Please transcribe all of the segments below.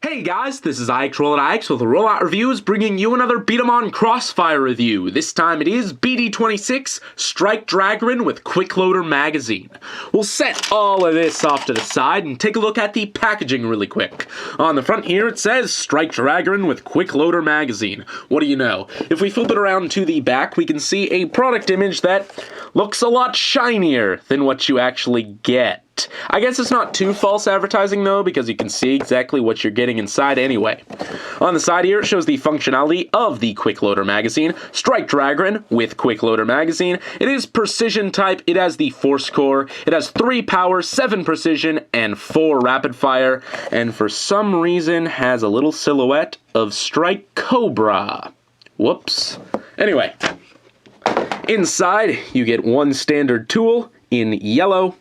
Hey guys, this is IX with Rollout Reviews, bringing you another B-Daman Crossfire review. This time it is BD-26 Strike DRAGREN with Quick Loader magazine. We'll set all of this off to the side and take a look at the packaging really quick. On the front here it says Strike DRAGREN with Quick Loader magazine. What do you know? If we flip it around to the back, we can see a product image that looks a lot shinier than what you actually get. I guess it's not too false advertising though, because you can see exactly what you're getting inside anyway. On the side here, it shows the functionality of the Quick Loader magazine. Strike DRAGREN with Quick Loader magazine. It is precision type, it has the force core, it has 3 power, 7 precision, and 4 rapid fire, and for some reason has a little silhouette of Strike Cobra. Whoops. Anyway, inside you get one standard tool in yellow.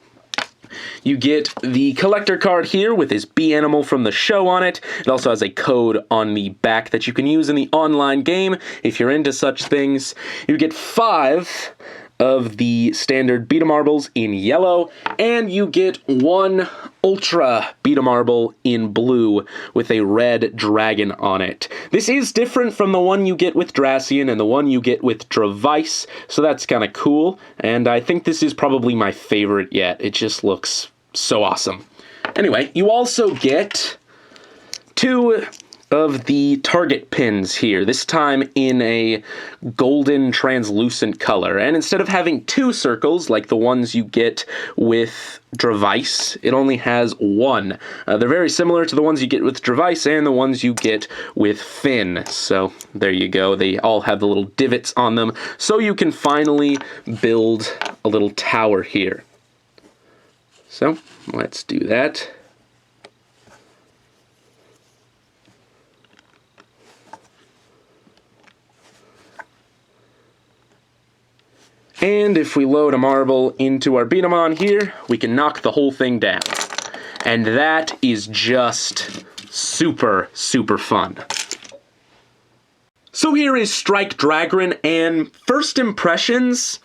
You get the collector card here with his bee animal from the show on it. It also has a code on the back that you can use in the online game if you're into such things. You get 5 of the standard beta marbles in yellow, and you get 1 ultra beta marble in blue with a red dragon on it. This is different from the one you get with Dracian and the one you get with Dravice, so that's kind of cool, and I think this is probably my favorite yet. It just looks so awesome. Anyway, you also get 2 of the target pins here, this time in a golden translucent color. And instead of having 2 circles like the ones you get with Dravice, it only has 1. They're very similar to the ones you get with Dravice and the ones you get with Finn. So there you go. They all have the little divots on them, so you can finally build a little tower here. So let's do that. And if we load a marble into our B-Daman here, we can knock the whole thing down. And that is just super, super fun. So here is Strike DRAGREN, and first impressions,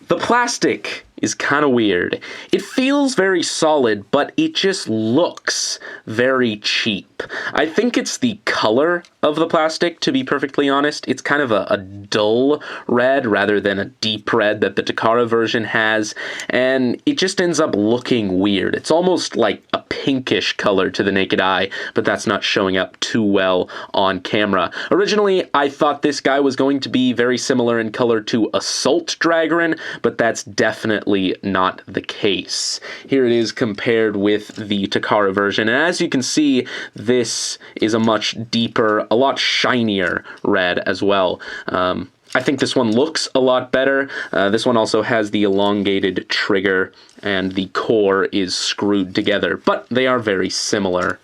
the plastic is kind of weird. It feels very solid, but it just looks very cheap. I think it's the color of the plastic, to be perfectly honest. It's kind of a dull red rather than a deep red that the Takara version has, and it just ends up looking weird. It's almost like a pinkish color to the naked eye, but that's not showing up too well on camera. Originally, I thought this guy was going to be very similar in color to Assault DRAGREN, but that's definitely not the case. Here it is compared with the Takara version, and as you can see, this is a much deeper, a lot shinier red as well. I think this one looks a lot better. This one also has the elongated trigger, and the core is screwed together, but they are very similar.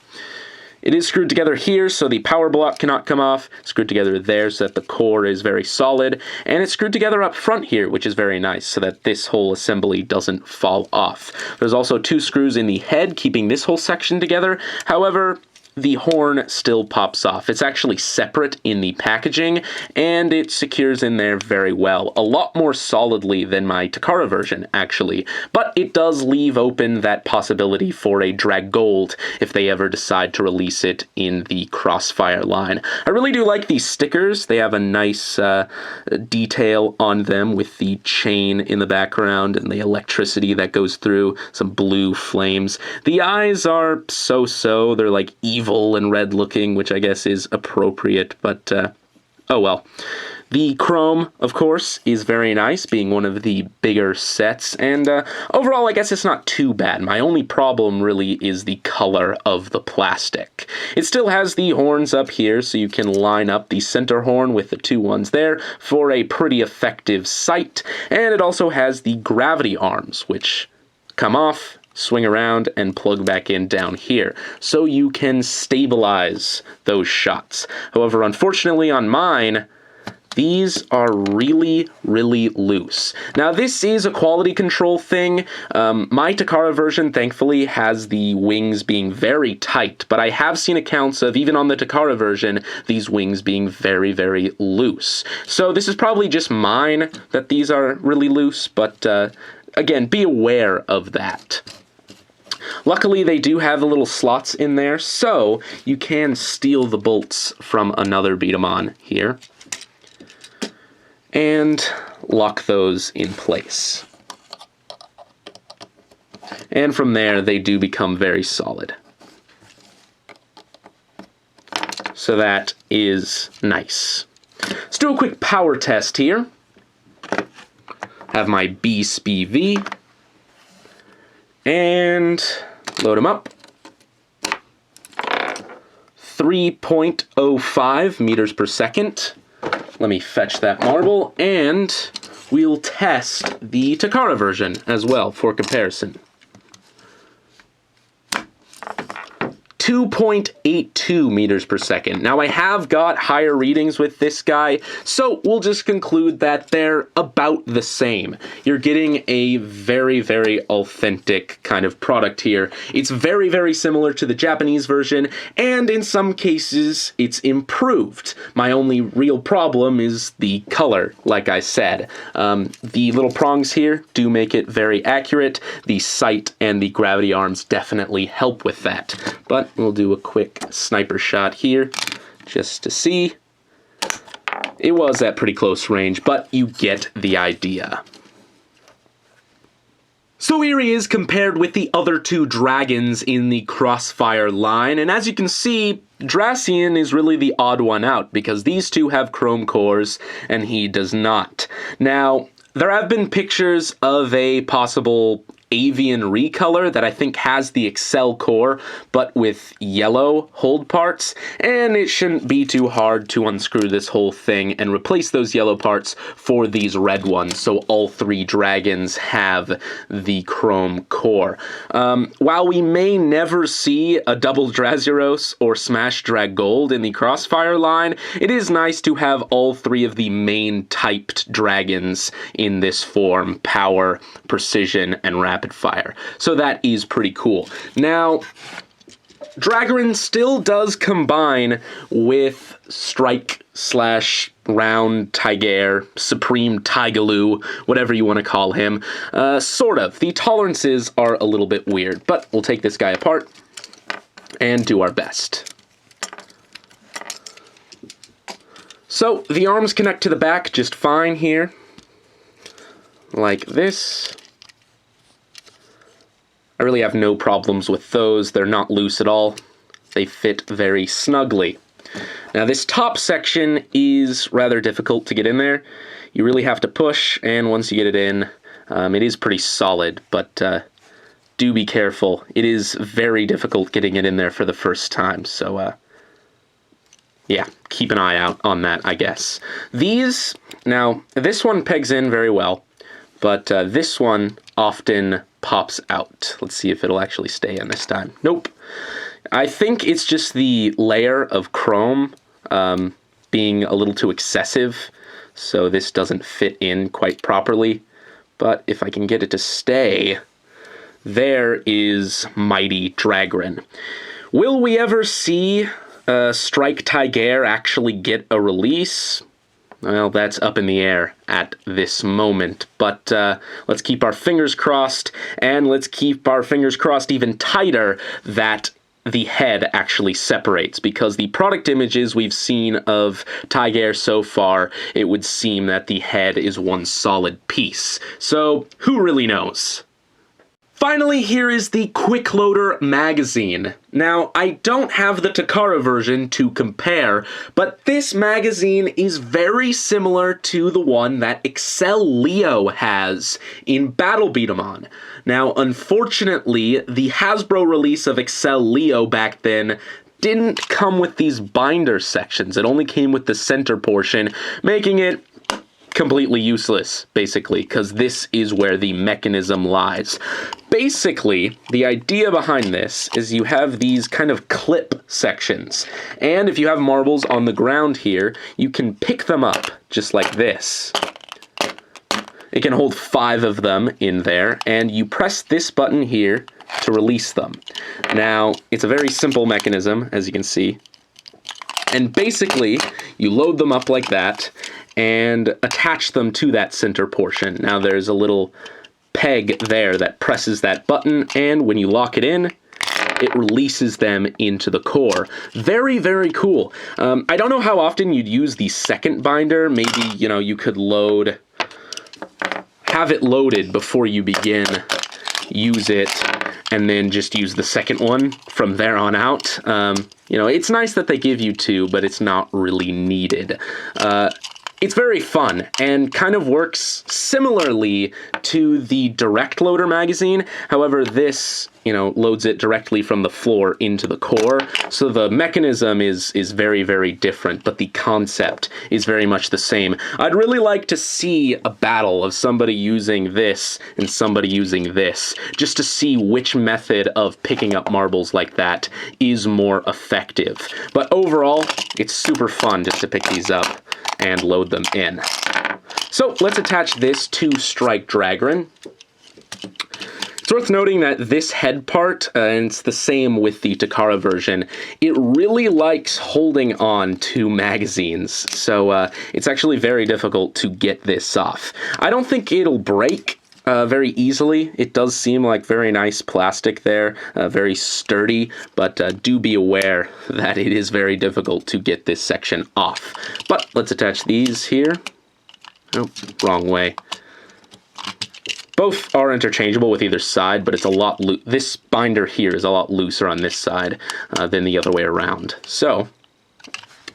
It is screwed together here, so the power block cannot come off. Screwed together there so that the core is very solid. And it's screwed together up front here, which is very nice, so that this whole assembly doesn't fall off. There's also 2 screws in the head, keeping this whole section together. However, the horn still pops off. It's actually separate in the packaging, and it secures in there very well. A lot more solidly than my Takara version, actually. But it does leave open that possibility for a Drag Gold if they ever decide to release it in the Crossfire line. I really do like these stickers. They have a nice detail on them with the chain in the background and the electricity that goes through, some blue flames. The eyes are so-so. They're like evil and red looking, which I guess is appropriate, but oh well. The chrome, of course, is very nice, being one of the bigger sets, and overall I guess it's not too bad. My only problem really is the color of the plastic. It still has the horns up here, so you can line up the center horn with the 2 ones there for a pretty effective sight, and it also has the gravity arms, which come off, swing around, and plug back in down here, so you can stabilize those shots. However, unfortunately on mine, these are really, really loose. Now, this is a quality control thing. My Takara version, thankfully, has the wings being very tight, but I have seen accounts of, even on the Takara version, these wings being very, very loose. So this is probably just mine that these are really loose, but again, be aware of that. Luckily, they do have the little slots in there, so you can steal the bolts from another B-Daman here and lock those in place. And from there, they do become very solid. So that is nice. Let's do a quick power test here. Have my B-SPV. And load them up. 3.05 meters per second. Let me fetch that marble, and we'll test the Takara version as well for comparison. 2.82 meters per second. Now, I have got higher readings with this guy, so we'll just conclude that they're about the same. You're getting a very, very authentic kind of product here. It's very, very similar to the Japanese version, and in some cases, it's improved. My only real problem is the color, like I said. The little prongs here do make it very accurate. The sight and the gravity arms definitely help with that. But we'll do a quick sniper shot here just to see. It was at pretty close range, but you get the idea. So here he is compared with the other two dragons in the Crossfire line, and as you can see, Dracian is really the odd one out, because these two have chrome cores, and he does not. Now, there have been pictures of a possible avian recolor that I think has the Excel core, but with yellow hold parts, and it shouldn't be too hard to unscrew this whole thing and replace those yellow parts for these red ones, so all three dragons have the chrome core. While we may never see a double Drazuros or Smash Drag Gold in the Crossfire line, it is nice to have all three of the main typed dragons in this form: power, precision, and rapid fire. So that is pretty cool. Now, DRAGREN still does combine with Strike / Round Tiger, Supreme Tigaloo, whatever you want to call him. Sort of. The tolerances are a little bit weird, but we'll take this guy apart and do our best. So the arms connect to the back just fine here, like this. I really have no problems with those. They're not loose at all. They fit very snugly. Now, this top section is rather difficult to get in there. You really have to push, and once you get it in, it is pretty solid, but do be careful. It is very difficult getting it in there for the first time, so yeah, keep an eye out on that, I guess. These, now, this one pegs in very well, but this one often pops out. Let's see if it'll actually stay in this time. Nope. I think it's just the layer of chrome being a little too excessive, so this doesn't fit in quite properly. But if I can get it to stay, there is mighty DRAGREN. Will we ever see Strike Tiger actually get a release? Well, that's up in the air at this moment, but let's keep our fingers crossed, and let's keep our fingers crossed even tighter that the head actually separates, because the product images we've seen of Tiger so far, it would seem that the head is one solid piece. So, who really knows? Finally, here is the Quick Loader magazine. Now, I don't have the Takara version to compare, but this magazine is very similar to the one that Excel Leo has in Battle B-Daman. Now, unfortunately, the Hasbro release of Excel Leo back then didn't come with these binder sections. It only came with the center portion, making it completely useless, basically, because this is where the mechanism lies. Basically, the idea behind this is you have these kind of clip sections, and if you have marbles on the ground here, you can pick them up just like this. It can hold 5 of them in there, and you press this button here to release them. Now, it's a very simple mechanism, as you can see, and basically, you load them up like that, and attach them to that center portion. Now there's a little peg there that presses that button, and when you lock it in, it releases them into the core. Very, very cool. I don't know how often you'd use the second binder. Maybe, you know, you could have it loaded before you begin, use it, and then just use the second one from there on out. You know, it's nice that they give you two, but it's not really needed. It's very fun and kind of works similarly to the direct loader magazine. However, this, you know, loads it directly from the floor into the core. So the mechanism is very, very different, but the concept is very much the same. I'd really like to see a battle of somebody using this and somebody using this, just to see which method of picking up marbles like that is more effective. But overall, it's super fun just to pick these up and load them in. So let's attach this to Strike DRAGREN. It's worth noting that this head part, and it's the same with the Takara version, it really likes holding on to magazines, so it's actually very difficult to get this off. I don't think it'll break very easily. It does seem like very nice plastic there, very sturdy, but do be aware that it is very difficult to get this section off. But let's attach these here. Oh, wrong way. Both are interchangeable with either side, but it's a lot this binder here is a lot looser on this side than the other way around. So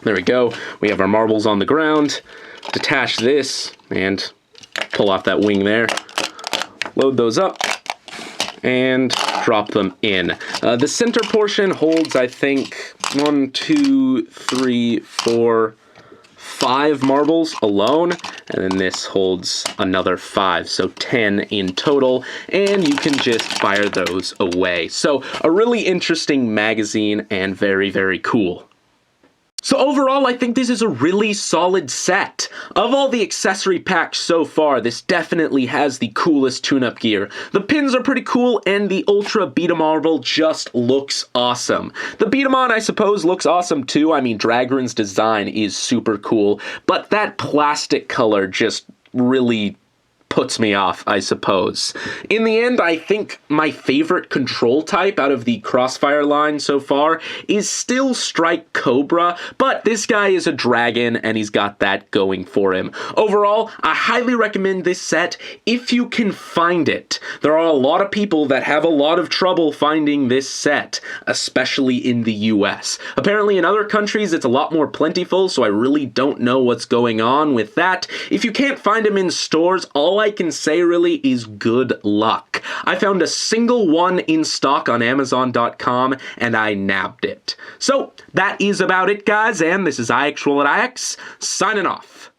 there we go. We have our marbles on the ground. Detach this and pull off that wing there. Load those up and drop them in. The center portion holds, I think, 1, 2, 3, 4, 5 marbles alone, and then this holds another 5, so 10 in total, and you can just fire those away. So a really interesting magazine and very, very cool. So overall, I think this is a really solid set. Of all the accessory packs so far, this definitely has the coolest tune-up gear. The pins are pretty cool, and the Ultra B-Daman just looks awesome. The B-Daman, I suppose, looks awesome too. I mean, DRAGREN's design is super cool, but that plastic color just really puts me off, I suppose. In the end, I think my favorite control type out of the Crossfire line so far is still Strike Cobra, but this guy is a dragon and he's got that going for him. Overall, I highly recommend this set if you can find it. There are a lot of people that have a lot of trouble finding this set, especially in the US. Apparently in other countries it's a lot more plentiful, so I really don't know what's going on with that. If you can't find them in stores, all I can say really is good luck. I found a single one in stock on Amazon.com and I nabbed it. So that is about it, guys, and this is IXRoll@IX signing off.